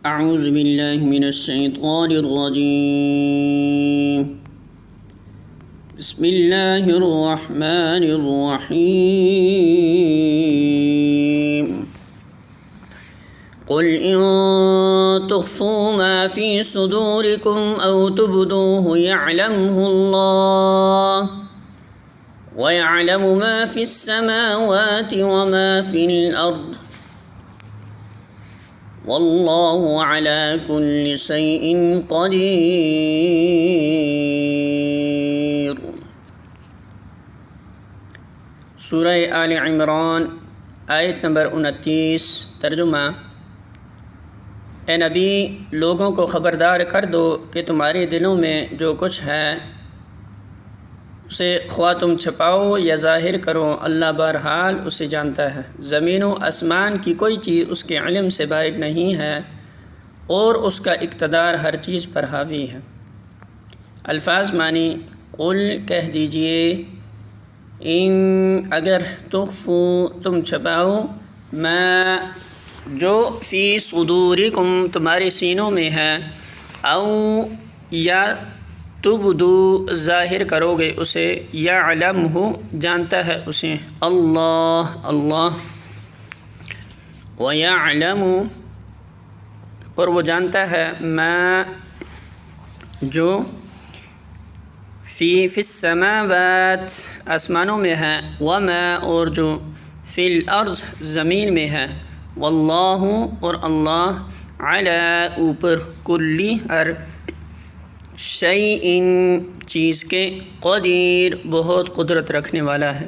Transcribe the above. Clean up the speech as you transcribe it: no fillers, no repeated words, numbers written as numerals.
اعوذ باللہ من الشیطان الرجیم بسم اللہ الرحمن الرحیم قل ان تخفوا ما في صدوركم او تبدوه يعلمه الله ويعلم ما في السماوات وما في الأرض واللہ علی کل شیء قدیر۔ سورہ آل عمران آیت نمبر 29۔ ترجمہ: اے نبی، لوگوں کو خبردار کر دو کہ تمہارے دلوں میں جو کچھ ہے اسے خواہ تم چھپاؤ یا ظاہر کرو، اللہ بہرحال اسے جانتا ہے۔ زمین و آسمان کی کوئی چیز اس کے علم سے باہر نہیں ہے اور اس کا اقتدار ہر چیز پر حاوی ہے۔ الفاظ معنی: قل کہہ دیجئے، ان اگر تخفو تم چھپاؤ، ما جو فی صدورکم تمہارے سینوں میں ہے، او یا تبدو ظاہر کرو گے اسے، یعلمہ جانتا ہے اسے اللہ، ویعلم اور وہ جانتا ہے، ما جو فی السماوات آسمانوں میں ہے، وما اور جو فی الارض زمین میں ہے، واللہ اور اللہ علی اوپر، کلی ہر شیء چیز کے، قدیر بہت قدرت رکھنے والا ہے۔